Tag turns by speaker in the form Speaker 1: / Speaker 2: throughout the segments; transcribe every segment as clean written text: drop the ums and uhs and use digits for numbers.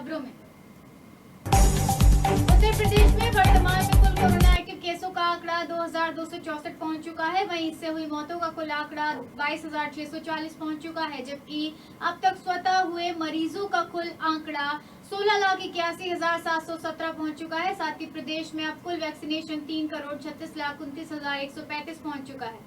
Speaker 1: खबरों में उत्तर प्रदेश में वर्तमान में कुल कोरोना एक्टिव केसों का आंकड़ा 2264 पहुंच चुका है। वहीं इससे हुई मौतों का कुल आंकड़ा 22,640 पहुंच चुका है, जबकि अब तक स्वतः हुए मरीजों का कुल आंकड़ा 16,81,717 पहुंच चुका है। साथ ही प्रदेश में अब कुल वैक्सीनेशन 3,36,29,135 पहुंच चुका है।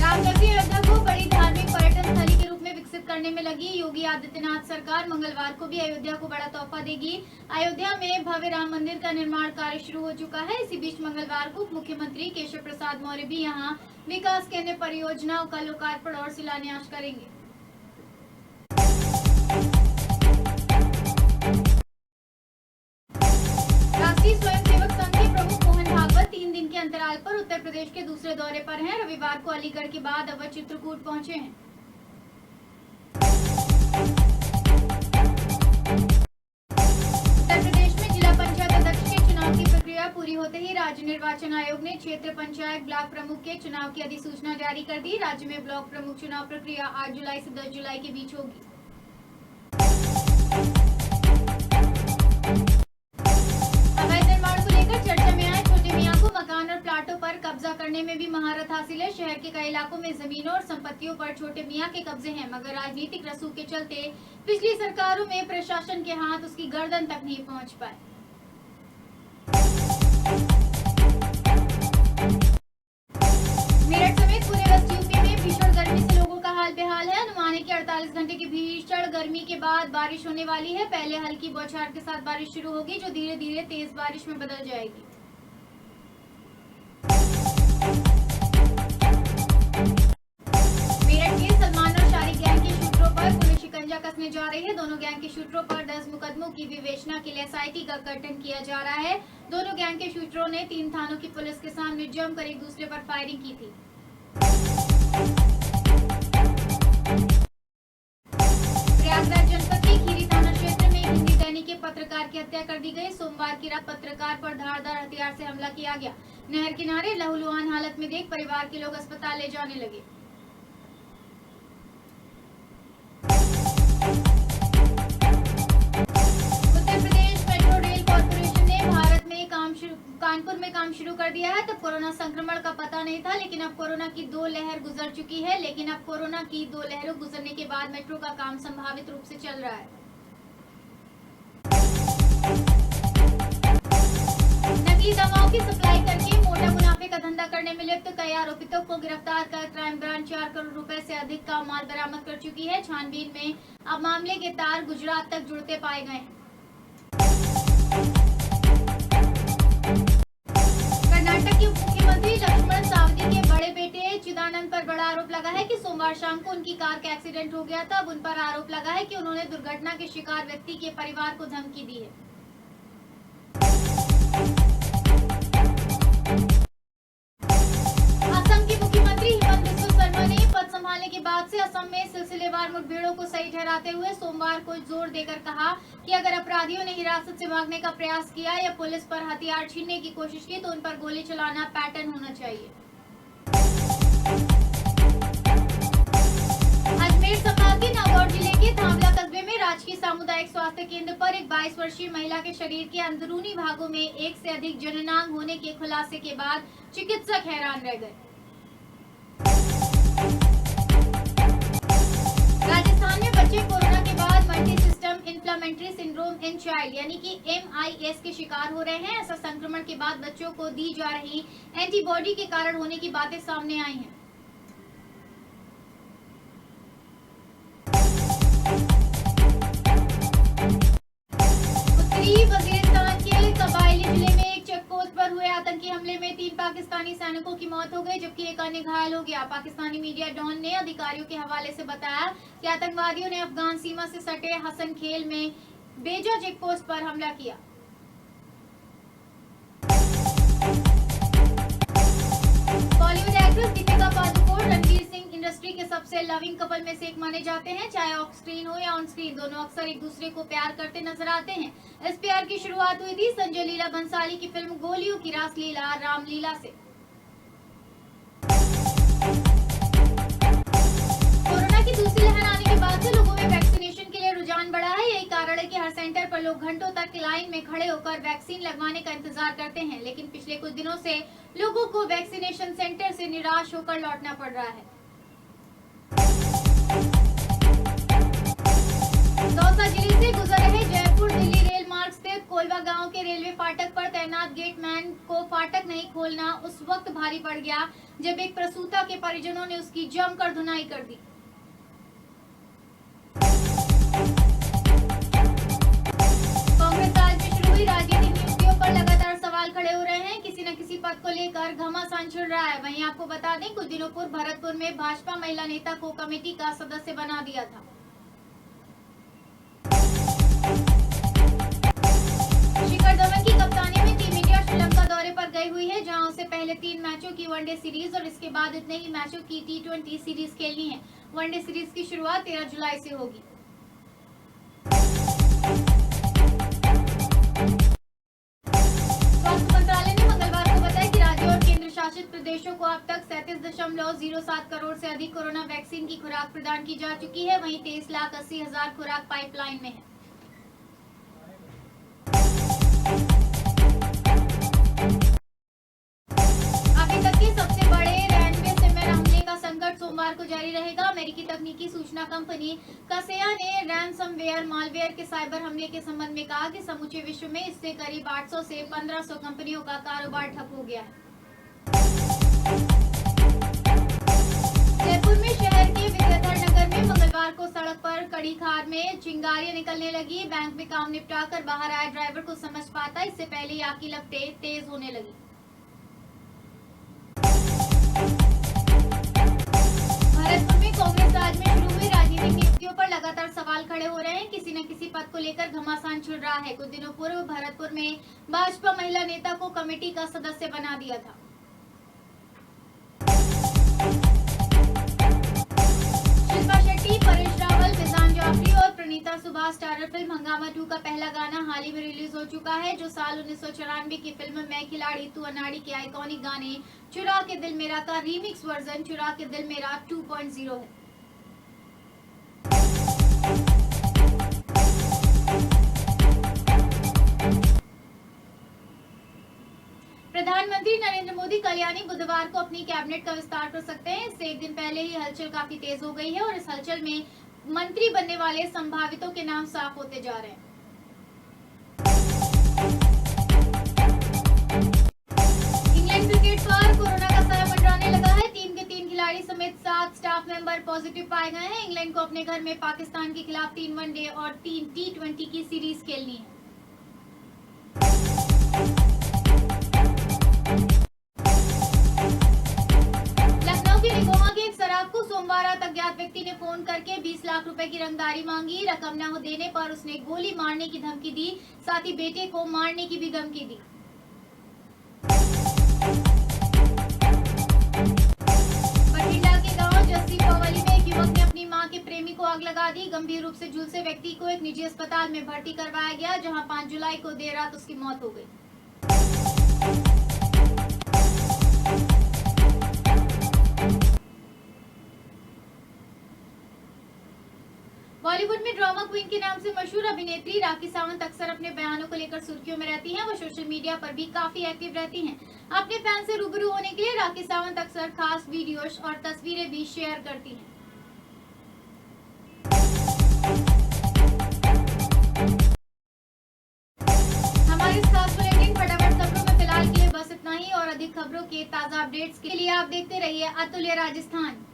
Speaker 1: रामनगरी अयोध्या को बड़ी धार्मिक पर्यटन स्थली के रूप में विकसित करने में लगी योगी आदित्यनाथ सरकार मंगलवार को भी अयोध्या को बड़ा तोहफा देगी। अयोध्या में भव्य राम मंदिर का निर्माण कार्य शुरू हो चुका है। इसी बीच मंगलवार को मुख्यमंत्री केशव प्रसाद मौर्य भी यहां विकास के अन्य परियोजनाओं का लोकार्पण और शिलान्यास करेंगे। राष्ट्रीय स्वयंसेवक संघ के प्रमुख मोहन भागवत 3 दिन के अंतराल पर उत्तर प्रदेश के दूसरे दौरे पर हैं। रविवार को अलीगढ़ के बाद अवध चित्रकूट पहुंचे हैं। उत्तर प्रदेश में जिला पंचायत अध्यक्ष के चुनाव की प्रक्रिया पूरी होते ही राज्य निर्वाचन आयोग ने क्षेत्र पंचायत ब्लॉक प्रमुख के चुनाव की अधिसूचना जारी कर दी। राज्य में ब्लॉक प्रमुख चुनाव प्रक्रिया 8 जुलाई से 10 जुलाई के बीच होगी। चर्चा में आए छोटे मियां को मकान और प्लाटों पर कब्जा करने में भी महारत हासिल है। शहर के कई इलाकों में जमीनों और संपत्तियों पर छोटे मियां के कब्जे हैं, मगर राजनीतिक रसूख के चलते पिछली सरकारों में प्रशासन के हाथ उसकी गर्दन तक नहीं पहुंच पाए। मेरठ समेत पूरे वेस्ट यूपी में भीषण गर्मी से लोगों का हाल बेहाल है। अनुमान है कि 48 घंटे की भीषण गर्मी के बाद बारिश होने वाली है। पहले हल्की बौछार के साथ बारिश शुरू होगी, जो धीरे धीरे तेज बारिश में बदल जाएगी। मेरठ के सलमान और शारिक गैंग के शूटरों पर पुलिस शिकंजा कसने जा रही है। दोनों गैंग के शूटरों पर 10 मुकदमों की विवेचना के लिए एसआईटी का गठन किया जा रहा है। दोनों गैंग के शूटरों ने 3 थानों की पुलिस के सामने जमकर एक दूसरे पर फायरिंग की थी। प्रयागराज जनपद के खीरी थाना क्षेत्र में हिंदी दैनिक के पत्रकार की हत्या कर दी गई। सोमवार की रात पत्रकार पर धारदार हथियार से हमला किया गया। नहर किनारे लहूलुहान हालत में देख परिवार के लोग अस्पताल ले जाने लगे। Uttar Pradesh metro rail corporation ने भारत में कानपुर में काम शुरू कर दिया है। तब कोरोना संक्रमण का पता नहीं था, लेकिन अब कोरोना की 2 लहर गुजर चुकी है। लेकिन अब कोरोना की 2 लहरों गुजरने के बाद मेट्रो का काम संभावित रूप से चल रहा है। नकली दवाओं की सप्लाई करके मोटा मुनाफे का धंधा करने में लिप्त कई आरोपितों को गिरफ्तार कर क्राइम ब्रांच 4 करोड़ रुपए से अधिक का माल बरामद कर चुकी है। छानबीन में अब मामले के तार गुजरात तक जुड़ते पाए गए हैं। कर्नाटक के मुख्यमंत्री लक्ष्मण सावदी के बड़े बेटे चिदानंद पर बड़ा आरोप लगा है कि सोमवार शाम को उनकी कार का एक्सीडेंट हो गया था। अब उन पर आरोप लगा है कि उन्होंने दुर्घटना के शिकार व्यक्ति के परिवार को धमकी दी है। असम के मुख्यमंत्री हिमंत बिस्वा शर्मा ने पद संभालने के बाद से असम में सिलसिलेवार मुठभेड़ों को सही ठहराते हुए सोमवार को जोर देकर कहा कि अगर अपराधियों ने हिरासत से भागने का प्रयास किया या पुलिस पर हथियार छीनने की कोशिश की तो उन पर गोली चलाना पैटर्न होना चाहिए। अजमेर संभाग के नागौर जिले के थांवला कस्बे में राजकीय सामुदायिक स्वास्थ्य केंद्र पर एक 22 वर्षीय महिला के शरीर के अंदरूनी भागों में एक से अधिक जननांग होने के खुलासे के बाद चिकित्सक हैरान रह गए। राजस्थान में बच्चे कोरोना के बाद multi system inflammatory syndrome in child यानी कि MIS के शिकार हो रहे हैं। ऐसा संक्रमण के बाद बच्चों को दी जा रही एंटीबॉडी के कारण होने की बातें सामने आई हैं। उत्तरी वजीरिस्तान के कबायली जिले में एक चेकपोस्ट पर हुए आतंकी हमले में 3 पाकिस्तानी सैनिकों की मौत हो गई, जबकि एक अन्य घायल हो गया। पाकिस्तानी मीडिया डॉन ने अधिकारियों के हवाले से बताया कि आतंकवादियों ने अफगान सीमा से सटे हसन खेल में बेजा चेकपोस्ट पर हमला किया। बॉलीवुड एक्ट्रेस दीपिका पादुकोण रणवीर सिंह इंडस्ट्री के सबसे लविंग कपल में से एक माने जाते हैं। चाहे ऑफ स्क्रीन हो या ऑन स्क्रीन, दोनों अक्सर एक दूसरे को प्यार करते नजर आते हैं। इस प्यार की शुरुआत हुई थी संजय लीला भंसाली की फिल्म गोलियों की रासलीला रामलीला से। दूसरी लहर आने के बाद से लोगों में वैक्सीनेशन के लिए रुझान बढ़ा है। यही कारण है कि हर सेंटर पर लोग घंटों तक लाइन में खड़े होकर वैक्सीन लगवाने का इंतजार करते हैं, लेकिन पिछले कुछ दिनों से लोगों को वैक्सीनेशन सेंटर से निराश होकर लौटना पड़ रहा है। दौसा जिले से गुजर रहे जयपुर दिल्ली रेल मार्ग स्थित कोलवा गांव के रेलवे फाटक पर तैनात गेटमैन को फाटक नहीं खोलना उस वक्त भारी पड़ गया जब एक प्रसूता के परिजनों ने उसकी जमकर धुनाई कर दी। कांग्रेस राज में शुरू हुई राजनीतिक नियुक्तियों पर लगातार सवाल खड़े हो रहे हैं। किसी न किसी पद को लेकर घमासान छिड़ रहा है। वहीं आपको बता दें, कुछ दिनों पूर्व भरतपुर में भाजपा महिला नेता को कमेटी का सदस्य बना दिया था। शिखर धवन की कप्तानी में टीम इंडिया श्रीलंका दौरे पर गई हुई है, जहां उसे पहले 3 मैचों की वनडे सीरीज और इसके बाद इतने ही मैचों की T20 सीरीज खेलनी है। वनडे सीरीज की शुरुआत 13 जुलाई से होगी। स्वास्थ्य मंत्रालय ने मंगलवार को बताया कि राज्यों और केंद्र शासित प्रदेशों को अब तक 37.07 करोड़ से अधिक कोरोना वैक्सीन की खुराक प्रदान की जा चुकी है। वहीं 23,80,000 खुराक पाइपलाइन में है। अभी तक के सबसे बड़े रैनसमवेयर हमले का संकट सोमवार को जारी रहेगा। अमेरिकी तकनीकी सूचना कंपनी कासेया ने रैनसमवेयर मालवेयर के साइबर हमले के संबंध में कहा कि समूचे विश्व में इससे करीब 800 से 1500 कंपनियों का कारोबार ठप हो गया है। जयपुर में शहर के विद्याधर नगर में मंगलवार को सड़क पर कड़ी खार में चिंगारियां निकलने लगी। बैंक में काम निपटाकर बाहर आए ड्राइवर को समझ पाता इससे पहले ही आग की लपटें तेज होने लगी। भरतपुर में कांग्रेस राज में शुरू हुई राजनीतिक नियुक्तियों पर लगातार सवाल खड़े हो रहे हैं। किसी न किसी पद को लेकर घमासान छिड़ रहा है। कुछ दिनों पूर्व भरतपुर में भाजपा महिला नेता को कमेटी का सदस्य बना दिया था। शिल्पा शेट्टी, परेश रावल, विजान जाफरी और प्रणीता सुभाष स्टारर फिल्म हंगामा 2 का पहला गाना हाल ही में रिलीज हो चुका है, जो साल 1994 की फिल्म मैं खिलाड़ी तू अनाड़ी के आइकॉनिक गाने चुरा के दिल मेरा का रीमिक्स वर्जन चुरा के दिल मेरा 2.0 है। प्रधानमंत्री नरेंद्र मोदी कल यानी बुधवार को अपनी कैबिनेट का विस्तार कर सकते हैं। इससे एक दिन पहले ही हलचल काफी तेज हो गई है और इस हलचल में मंत्री बनने वाले संभावितों के नाम साफ होते जा रहे हैं। इंग्लैंड क्रिकेट पर कोरोना का साया मंडराने लगा है। टीम के 3 खिलाड़ी समेत 7 स्टाफ मेंबर पॉजिटिव पाए गए हैं। इंग्लैंड को अपने घर में पाकिस्तान के खिलाफ 3 वनडे और 3 T20 की सीरीज खेलनी है। को सोमवार रात अज्ञात व्यक्ति ने फोन करके 20 लाख रुपए की रंगदारी मांगी। रकम न देने पर उसने गोली मारने की धमकी दी, साथ ही बेटे को मारने की भी धमकी दी। बठिंडा के गांव जस्सी पवाली में एक युवक ने अपनी मां के प्रेमी को आग लगा दी। गंभीर रूप से झुलसे व्यक्ति को एक निजी अस्पताल में भर्ती करवाया गया, जहां 5 जुलाई को देर रात उसकी मौत हो गई। बॉलीवुड में ड्रामा क्वीन के नाम से मशहूर अभिनेत्री राखी सावंत अक्सर अपने बयानों को लेकर सुर्खियों में रहती हैं। वो सोशल मीडिया पर भी काफी एक्टिव रहती हैं। अपने फैन से रूबरू होने के लिए राखी सावंत अक्सर खास वीडियोज और तस्वीरें भी शेयर करती हैं। हमारे इस खास बुलेटिन फटाफट खबरों में फिलहाल के लिए बस इतना ही और अधिक खबरों के ताजा अपडेट्स के लिए आप देखते रहिए अतुल्य राजस्थान।